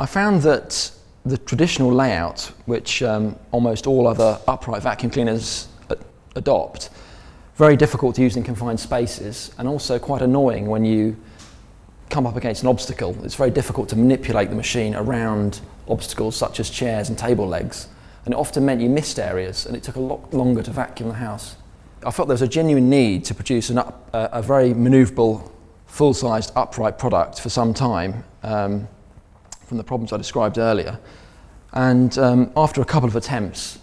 I found that the traditional layout, which almost all other upright vacuum cleaners adopt, very difficult to use in confined spaces, and also quite annoying when you come up against an obstacle. It's very difficult to manipulate the machine around obstacles such as chairs and table legs, and it often meant you missed areas and it took a lot longer to vacuum the house. I felt there was a genuine need to produce a very manoeuvrable, full-sized upright product for some time, from the problems I described earlier. And after a couple of attempts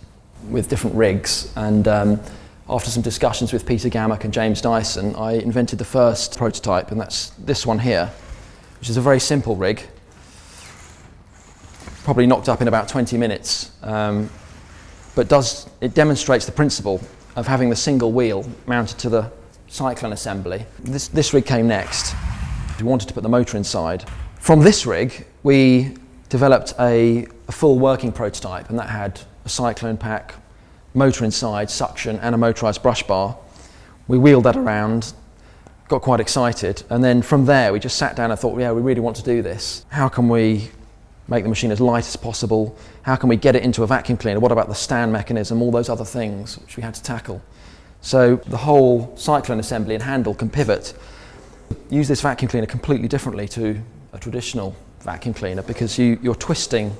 with different rigs, and after some discussions with Peter Gammack and James Dyson, I invented the first prototype, and that's this one here, which is a very simple rig, probably knocked up in about 20 minutes, but it demonstrates the principle of having the single wheel mounted to the cyclone assembly. This rig came next. We wanted to put the motor inside. From this rig, we developed a full working prototype, and that had a cyclone pack, motor inside, suction, and a motorised brush bar. We wheeled that around, got quite excited, and then from there we just sat down and thought, yeah, we really want to do this. How can we make the machine as light as possible? How can we get it into a vacuum cleaner? What about the stand mechanism? All those other things which we had to tackle. So the whole cyclone assembly and handle can pivot. Use this vacuum cleaner completely differently to a traditional vacuum cleaner, because you're twisting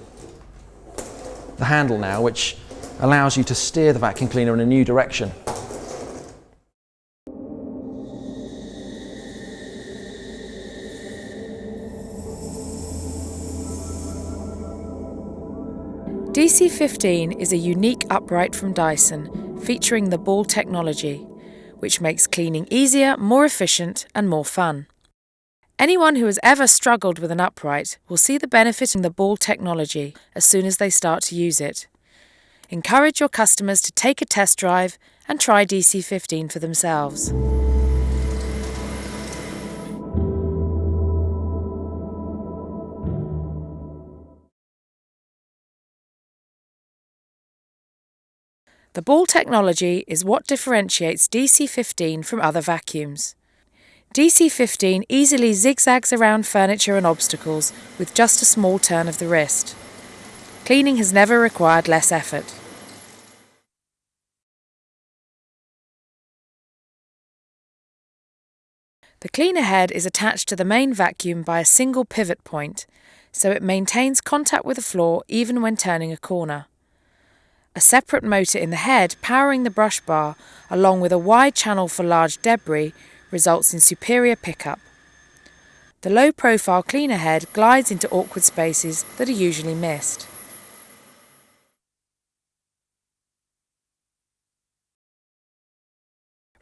the handle now, which allows you to steer the vacuum cleaner in a new direction. DC15 is a unique upright from Dyson, featuring the ball technology, which makes cleaning easier, more efficient and more fun. Anyone who has ever struggled with an upright will see the benefit in the ball technology as soon as they start to use it. Encourage your customers to take a test drive and try DC15 for themselves. The ball technology is what differentiates DC15 from other vacuums. DC15 easily zigzags around furniture and obstacles with just a small turn of the wrist. Cleaning has never required less effort. The cleaner head is attached to the main vacuum by a single pivot point, so it maintains contact with the floor even when turning a corner. A separate motor in the head powering the brush bar, along with a wide channel for large debris, results in superior pickup. The low-profile cleaner head glides into awkward spaces that are usually missed.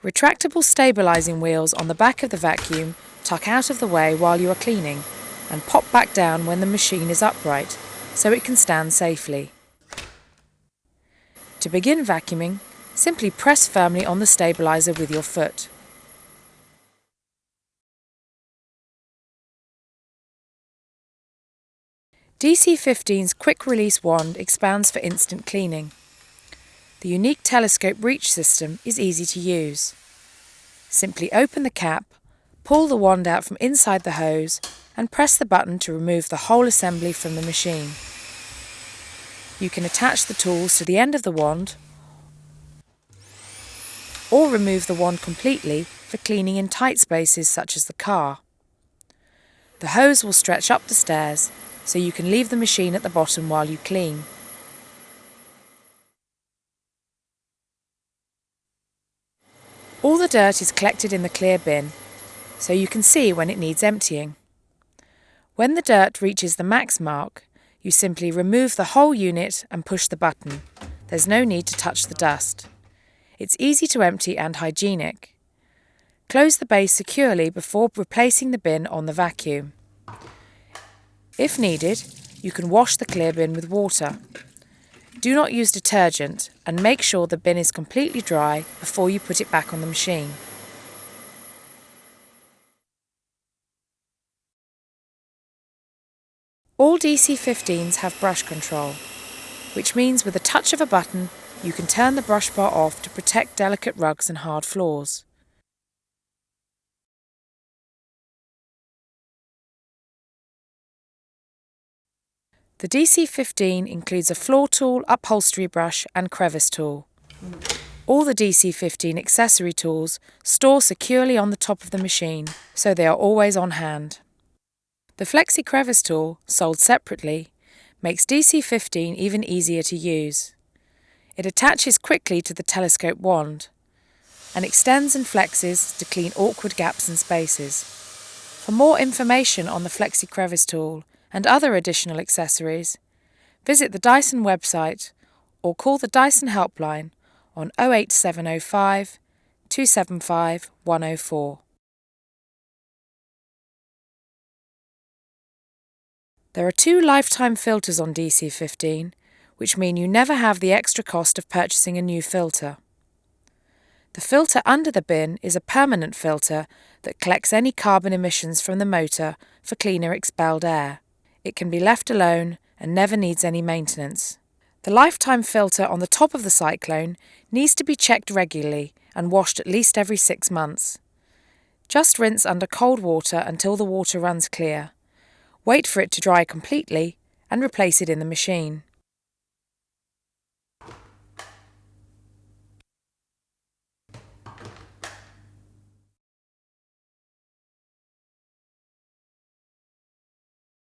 Retractable stabilising wheels on the back of the vacuum tuck out of the way while you are cleaning and pop back down when the machine is upright, so it can stand safely. To begin vacuuming, simply press firmly on the stabiliser with your foot. DC15's quick-release wand expands for instant cleaning. The unique telescope reach system is easy to use. Simply open the cap, pull the wand out from inside the hose, and press the button to remove the whole assembly from the machine. You can attach the tools to the end of the wand or remove the wand completely for cleaning in tight spaces such as the car. The hose will stretch up the stairs, so you can leave the machine at the bottom while you clean. All the dirt is collected in the clear bin, so you can see when it needs emptying. When the dirt reaches the max mark, you simply remove the whole unit and push the button. There's no need to touch the dust. It's easy to empty and hygienic. Close the base securely before replacing the bin on the vacuum. If needed, you can wash the clear bin with water. Do not use detergent and make sure the bin is completely dry before you put it back on the machine. All DC15s have brush control, which means with a touch of a button you can turn the brush bar off to protect delicate rugs and hard floors. The DC15 includes a floor tool, upholstery brush and crevice tool. All the DC15 accessory tools store securely on the top of the machine, so they are always on hand. The Flexi Crevice tool, sold separately, makes DC15 even easier to use. It attaches quickly to the telescope wand and extends and flexes to clean awkward gaps and spaces. For more information on the Flexi Crevice tool and other additional accessories, visit the Dyson website or call the Dyson helpline on 08705 275 104. There are 2 lifetime filters on DC15, which mean you never have the extra cost of purchasing a new filter. The filter under the bin is a permanent filter that collects any carbon emissions from the motor for cleaner expelled air. It can be left alone and never needs any maintenance. The lifetime filter on the top of the cyclone needs to be checked regularly and washed at least every 6 months. Just rinse under cold water until the water runs clear. Wait for it to dry completely and replace it in the machine.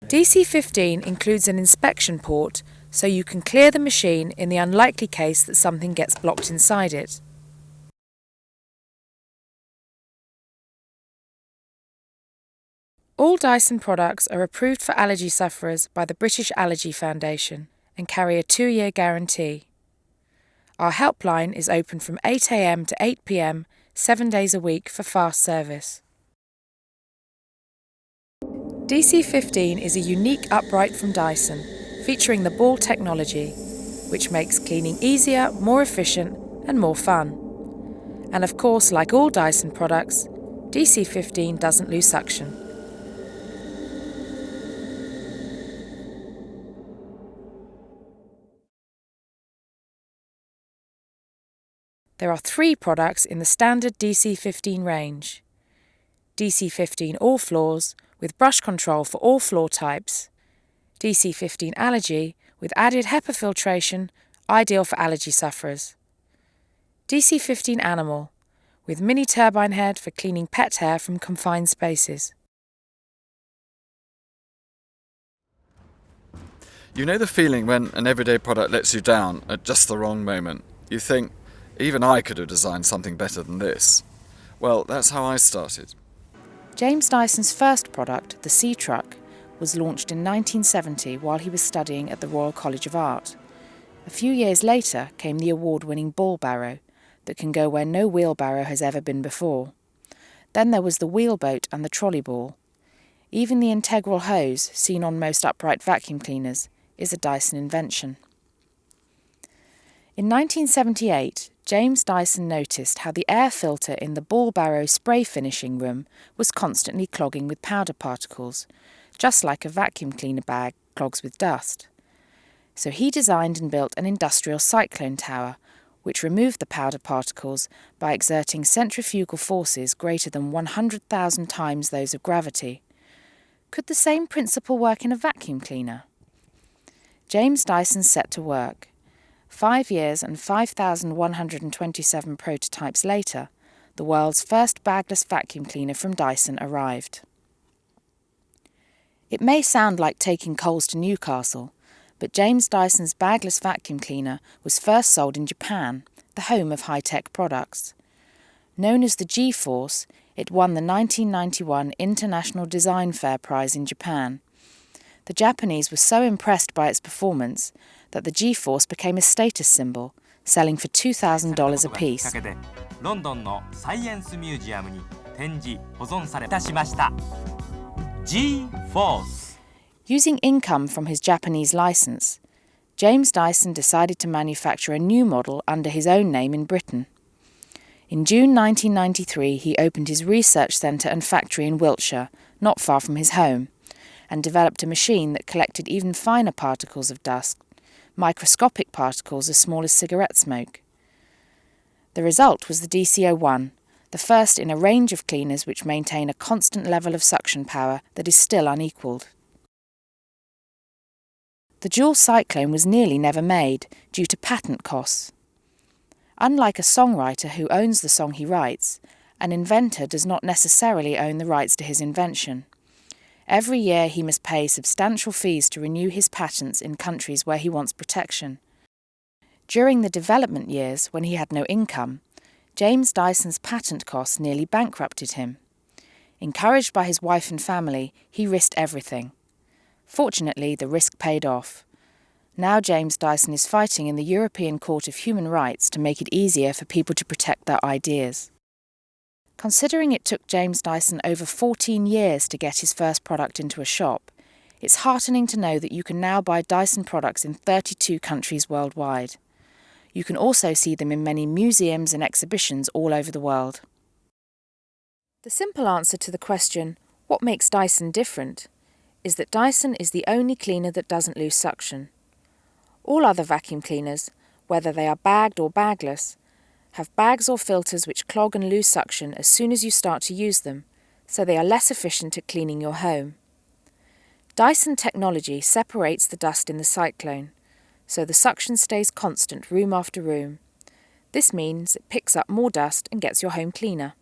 DC15 includes an inspection port so you can clear the machine in the unlikely case that something gets blocked inside it. All Dyson products are approved for allergy sufferers by the British Allergy Foundation and carry a 2-year guarantee. Our helpline is open from 8 a.m. to 8 p.m. 7 days a week for fast service. DC15 is a unique upright from Dyson, featuring the ball technology, which makes cleaning easier, more efficient and more fun. And of course, like all Dyson products, DC15 doesn't lose suction. There are 3 products in the standard DC15 range. DC15 All Floors with brush control for all floor types. DC15 Allergy with added HEPA filtration, ideal for allergy sufferers. DC15 Animal with mini turbine head for cleaning pet hair from confined spaces. You know the feeling when an everyday product lets you down at just the wrong moment? You think, even I could have designed something better than this. Well, that's how I started. James Dyson's first product, the Sea Truck, was launched in 1970 while he was studying at the Royal College of Art. A few years later came the award-winning ball barrow that can go where no wheelbarrow has ever been before. Then there was the wheelboat and the trolley ball. Even the integral hose, seen on most upright vacuum cleaners, is a Dyson invention. In 1978, James Dyson noticed how the air filter in the ball barrow spray finishing room was constantly clogging with powder particles, just like a vacuum cleaner bag clogs with dust. So he designed and built an industrial cyclone tower, which removed the powder particles by exerting centrifugal forces greater than 100,000 times those of gravity. Could the same principle work in a vacuum cleaner? James Dyson set to work. 5 years and 5,127 prototypes later, the world's first bagless vacuum cleaner from Dyson arrived. It may sound like taking coals to Newcastle, but James Dyson's bagless vacuum cleaner was first sold in Japan, the home of high-tech products. Known as the G-Force, it won the 1991 International Design Fair Prize in Japan. The Japanese were so impressed by its performance that the G-Force became a status symbol, selling for $2,000 apiece. ロンドンのサイエンスミュージアムに展示保存されいたしました G-Force. Using income from his Japanese license, James Dyson decided to manufacture a new model under his own name in Britain. In June 1993, he opened his research centre and factory in Wiltshire, not far from his home, and developed a machine that collected even finer particles of dust, microscopic particles as small as cigarette smoke. The result was the DC01, the first in a range of cleaners which maintain a constant level of suction power that is still unequalled. The dual cyclone was nearly never made due to patent costs. Unlike a songwriter who owns the song he writes, an inventor does not necessarily own the rights to his invention. Every year he must pay substantial fees to renew his patents in countries where he wants protection. During the development years, when he had no income, James Dyson's patent costs nearly bankrupted him. Encouraged by his wife and family, he risked everything. Fortunately, the risk paid off. Now James Dyson is fighting in the European Court of Human Rights to make it easier for people to protect their ideas. Considering it took James Dyson over 14 years to get his first product into a shop, it's heartening to know that you can now buy Dyson products in 32 countries worldwide. You can also see them in many museums and exhibitions all over the world. The simple answer to the question, what makes Dyson different, is that Dyson is the only cleaner that doesn't lose suction. All other vacuum cleaners, whether they are bagged or bagless, have bags or filters which clog and lose suction as soon as you start to use them, so they are less efficient at cleaning your home. Dyson technology separates the dust in the cyclone, so the suction stays constant room after room. This means it picks up more dust and gets your home cleaner.